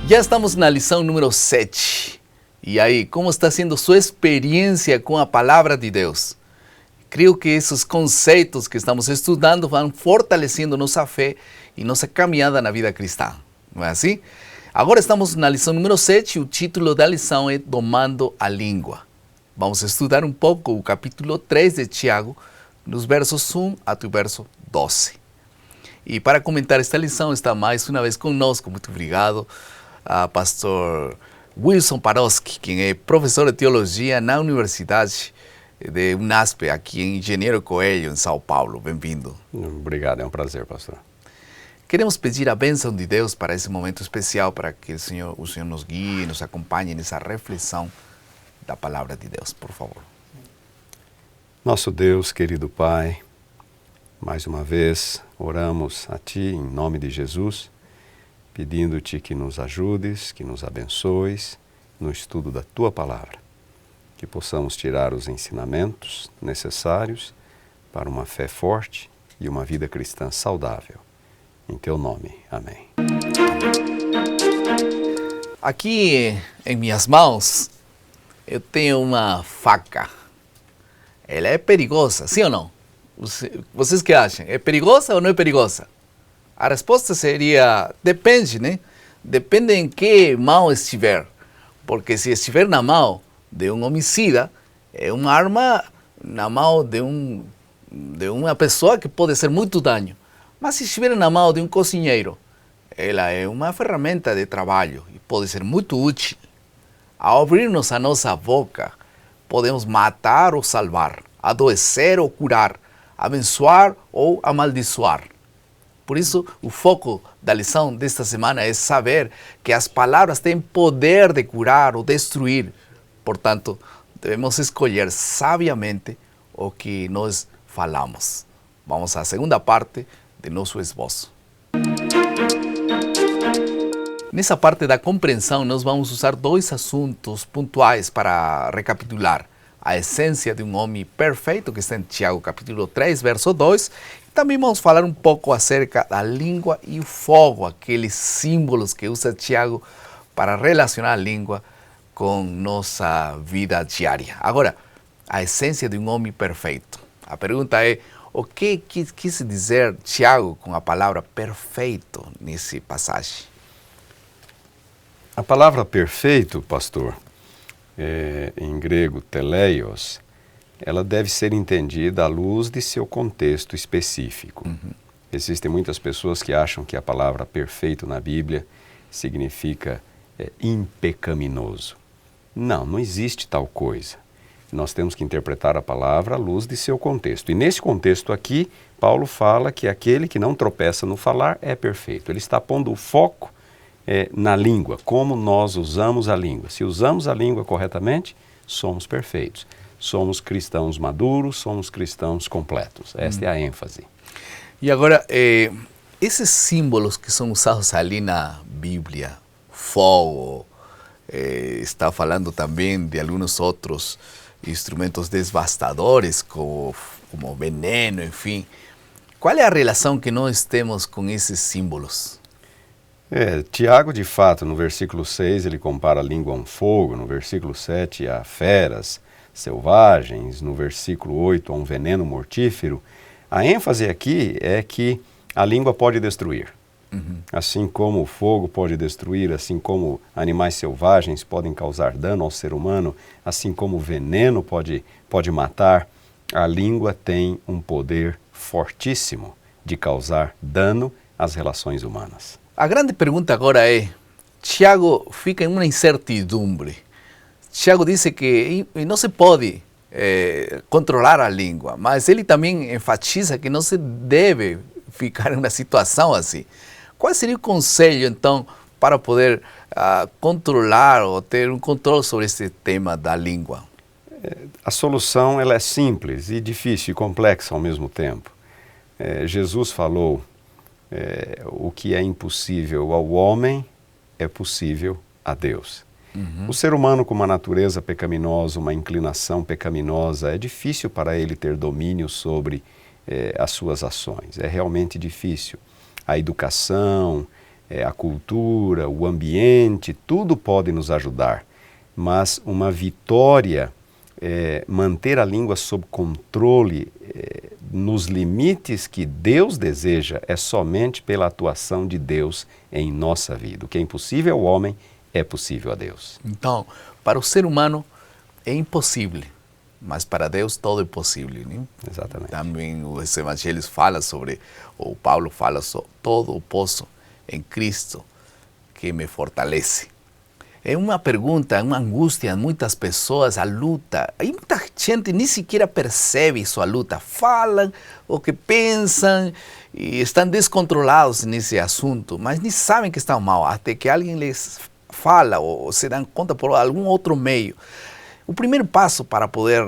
Já estamos na lição número 7. E aí, como está sendo sua experiência com a palavra de Deus? Creio que esses conceitos que estamos estudando vão fortalecendo nossa fé e nossa caminhada na vida cristã. Não é assim? Agora estamos na lição número 7 e o título da lição é Domando a Língua. Vamos estudar um pouco o capítulo 3 de Tiago, nos versos 1 até o verso 12. E para comentar esta lição está mais uma vez conosco, muito obrigado, pastor Wilson Paroski, quem é professor de teologia na Universidade de UNASP, aqui em Engenheiro Coelho, em São Paulo. Bem-vindo. Obrigado, é um prazer, pastor. Queremos pedir a bênção de Deus para esse momento especial, para que o Senhor nos guie, nos acompanhe nessa reflexão da palavra de Deus, por favor. Nosso Deus, querido Pai, mais uma vez oramos a Ti em nome de Jesus, pedindo-Te que nos ajudes, que nos abençoes no estudo da Tua palavra, que possamos tirar os ensinamentos necessários para uma fé forte e uma vida cristã saudável. Em Teu nome, amém. Aqui em minhas mãos eu tenho uma faca. Ela é perigosa, sim ou não? Vocês que acham? É perigosa ou não é perigosa? A resposta seria, depende, né? Depende em que mão estiver. Porque se estiver na mão de um homicida, é uma arma na mão de uma pessoa que pode ser muito dano. Mas se estiver na mão de um cozinheiro, ela é uma ferramenta de trabalho e pode ser muito útil. Ao abrirmos a nossa boca, podemos matar ou salvar, adoecer ou curar, abençoar ou amaldiçoar. Por isso, o foco da lição desta semana é saber que as palavras têm poder de curar ou destruir. Portanto, devemos escolher sabiamente o que nós falamos. Vamos à segunda parte de nosso esboço. Nessa parte da compreensão, nós vamos usar dois assuntos pontuais para recapitular. A essência de um homem perfeito, que está em Tiago capítulo 3, verso 2. Também vamos falar um pouco acerca da língua e o fogo, aqueles símbolos que usa Tiago para relacionar a língua com nossa vida diária. Agora, a essência de um homem perfeito. A pergunta é, o que quis dizer Tiago com a palavra perfeito nessa passagem? A palavra perfeito, pastor, em grego teleios, ela deve ser entendida à luz de seu contexto específico. Existem muitas pessoas que acham que a palavra perfeito na Bíblia significa impecaminoso. Não existe tal coisa. Nós temos que interpretar a palavra à luz de seu contexto. E nesse contexto aqui, Paulo fala que aquele que não tropeça no falar é perfeito. Ele está pondo o foco na língua, como nós usamos a língua. Se usamos a língua corretamente, somos perfeitos. Somos cristãos maduros, somos cristãos completos. Esta é a ênfase. E agora, esses símbolos que são usados ali na Bíblia, fogo, está falando também de alguns outros instrumentos devastadores, como veneno, enfim. Qual é a relação que nós temos com esses símbolos? Tiago, de fato, no versículo 6, ele compara a língua a um fogo, no versículo 7 a feras selvagens, no versículo 8 a um veneno mortífero. A ênfase aqui é que a língua pode destruir. Assim como o fogo pode destruir, assim como animais selvagens podem causar dano ao ser humano, assim como o veneno pode matar, a língua tem um poder fortíssimo de causar dano às relações humanas. A grande pergunta agora é, Tiago fica em uma incertidumbre. Tiago disse que não se pode controlar a língua, mas ele também enfatiza que não se deve ficar em uma situação assim. Qual seria o conselho, então, para poder controlar ou ter um controle sobre esse tema da língua? A solução ela é simples e difícil e complexa ao mesmo tempo. Jesus falou, o que é impossível ao homem é possível a Deus. O ser humano com uma natureza pecaminosa, uma inclinação pecaminosa, é difícil para ele ter domínio sobre as suas ações. É realmente difícil. A educação, a cultura, o ambiente, tudo pode nos ajudar. Mas uma vitória, manter a língua sob controle, nos limites que Deus deseja, é somente pela atuação de Deus em nossa vida. O que é impossível ao homem é possível a Deus. Então, para o ser humano é impossível, mas para Deus todo é possível, né? Exatamente. Também os evangelhos falam sobre, ou Paulo fala sobre todo o posso em Cristo que me fortalece. É uma pergunta, uma angústia, muitas pessoas, a luta. E muita gente nem sequer percebe sua luta. Falam o que pensam e estão descontrolados nesse assunto, mas nem sabem que estão mal, até que alguém lhes fala ou se dão conta por algum outro meio. O primeiro passo para poder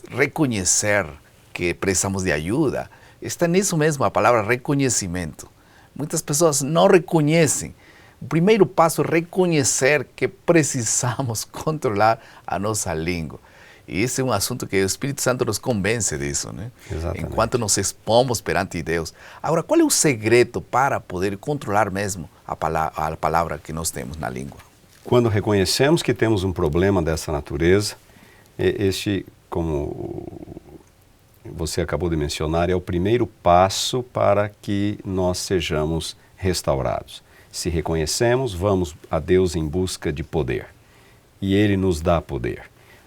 reconhecer que precisamos de ajuda está nisso mesmo, a palavra reconhecimento. Muitas pessoas não reconhecem. O primeiro passo é reconhecer que precisamos controlar a nossa língua. E esse é um assunto que o Espírito Santo nos convence disso, né? Exatamente. Enquanto nos expomos perante Deus. Agora, qual é o segredo para poder controlar mesmo a palavra que nós temos na língua? Quando reconhecemos que temos um problema dessa natureza, este, como você acabou de mencionar, é o primeiro passo para que nós sejamos restaurados. Se reconhecemos, vamos a Deus em busca de poder. E Ele nos dá poder.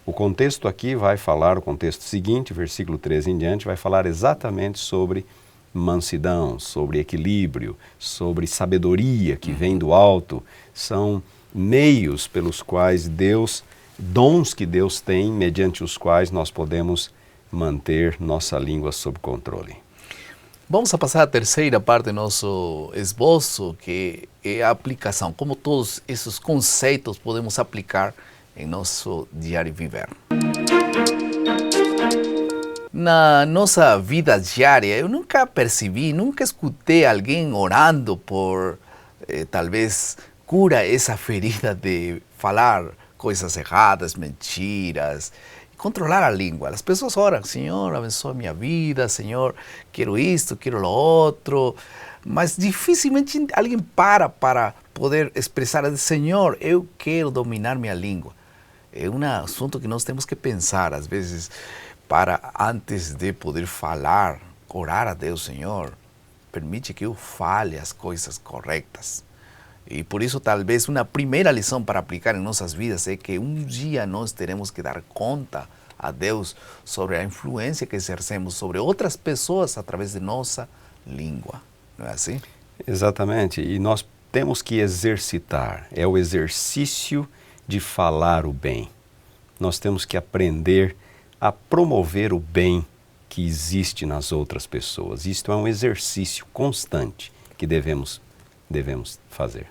O contexto aqui vai falar, o contexto seguinte, versículo 13 em diante, vai falar exatamente sobre mansidão, sobre equilíbrio, sobre sabedoria que vem do alto. São meios pelos quais Deus, dons que Deus tem, mediante os quais nós podemos manter nossa língua sob controle. Vamos a passar à terceira parte do nosso esboço, que é a aplicação. Como todos esses conceitos podemos aplicar em nosso diário viver. Na nossa vida diária, eu nunca percebi, nunca escutei alguém orando por, talvez, cura essa ferida de falar coisas erradas, mentiras, controlar a língua. As pessoas oram, Senhor, abençoa minha vida, Senhor, quero isto, quero lo outro, mas dificilmente alguém para poder expressar, Senhor, eu quero dominar minha língua. É um assunto que nós temos que pensar, às vezes, para antes de poder falar, orar a Deus, Senhor, permite que eu fale as coisas corretas. E por isso, talvez, uma primeira lição para aplicar em nossas vidas é que um dia nós teremos que dar conta a Deus sobre a influência que exercemos sobre outras pessoas através de nossa língua. Não é assim? Exatamente. E nós temos que exercitar. É o exercício de falar o bem. Nós temos que aprender a promover o bem que existe nas outras pessoas. Isto é um exercício constante que devemos fazer.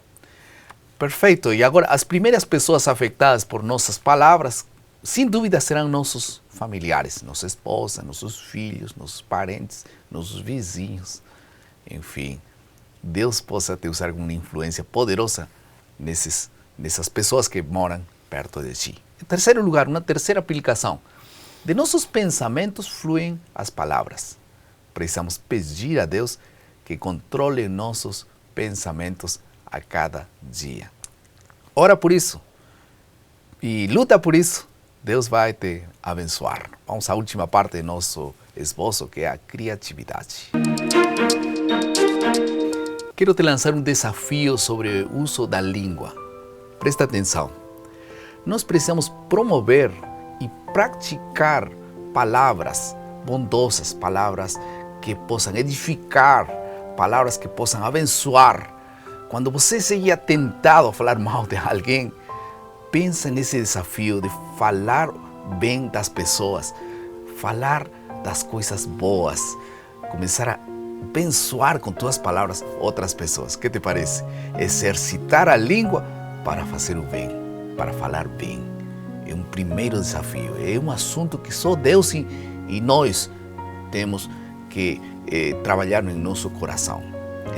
Perfeito. E agora, as primeiras pessoas afetadas por nossas palavras, sem dúvida, serão nossos familiares, nossa esposa, nossos filhos, nossos parentes, nossos vizinhos. Enfim, Deus possa te usar como uma influência poderosa nessas pessoas que moram perto de ti. Em terceiro lugar, uma terceira aplicação. De nossos pensamentos fluem as palavras. Precisamos pedir a Deus que controle nossos pensamentos a cada dia. Ora por isso e luta por isso, Deus vai te abençoar. Vamos à última parte do nosso esboço, que é a criatividade. Quero te lançar um desafio sobre o uso da língua. Presta atenção. Nós precisamos promover e praticar palavras bondosas, palavras que possam edificar, palavras que possam abençoar. Quando você seja tentado a falar mal de alguém, pensa nesse desafio de falar bem das pessoas, falar das coisas boas, começar a abençoar com tuas palavras outras pessoas. O que te parece? Exercitar a língua para fazer o bem, para falar bem. É um primeiro desafio, é um assunto que só Deus e nós temos que trabalhar em nosso coração.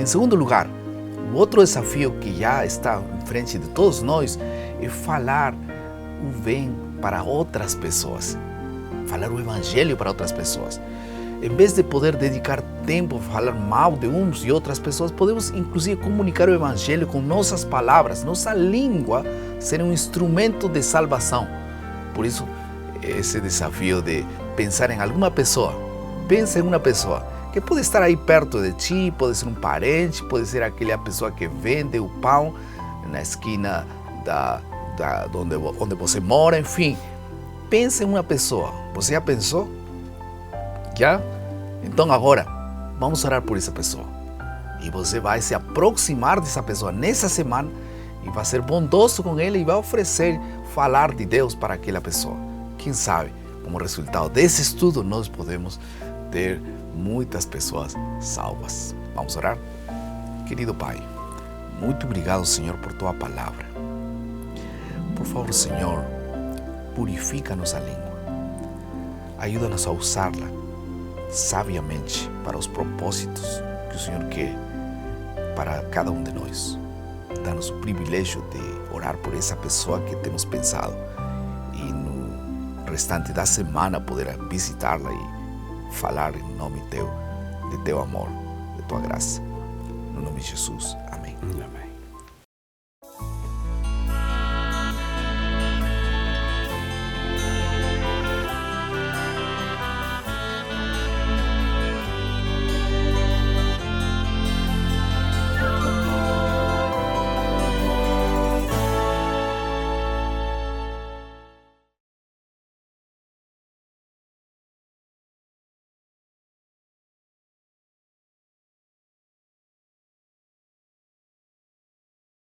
Em segundo lugar, o outro desafio que já está em frente de todos nós é falar o bem para outras pessoas, falar o evangelho para outras pessoas. em vez de poder dedicar tempo a falar mal de uns e outras pessoas, podemos inclusive comunicar o Evangelho com nossas palavras, nossa língua ser um instrumento de salvação. Por isso, esse desafio de pensar em alguma pessoa, pensa em uma pessoa que pode estar aí perto de ti, pode ser um parente, pode ser aquela pessoa que vende o pão na esquina onde você mora, enfim. Pensa em uma pessoa. Você já pensou? Já? Então agora, vamos orar por essa pessoa. E você vai se aproximar dessa pessoa nessa semana e vai ser bondoso com ela e vai oferecer, falar de Deus para aquela pessoa. Quem sabe, como resultado desse estudo, nós podemos ter muitas pessoas salvas. Vamos orar? Querido Pai, muito obrigado, Senhor, por Tua palavra. Por favor, Senhor, purifica nossa língua. Ajuda-nos a usá-la sabiamente para os propósitos que o Senhor quer para cada um de nós. Dá-nos o privilégio de orar por essa pessoa que temos pensado e no restante da semana poder visitá-la e falar em nome Teu, de Teu amor, de Tua graça. No nome de Jesus. Amém. Amém.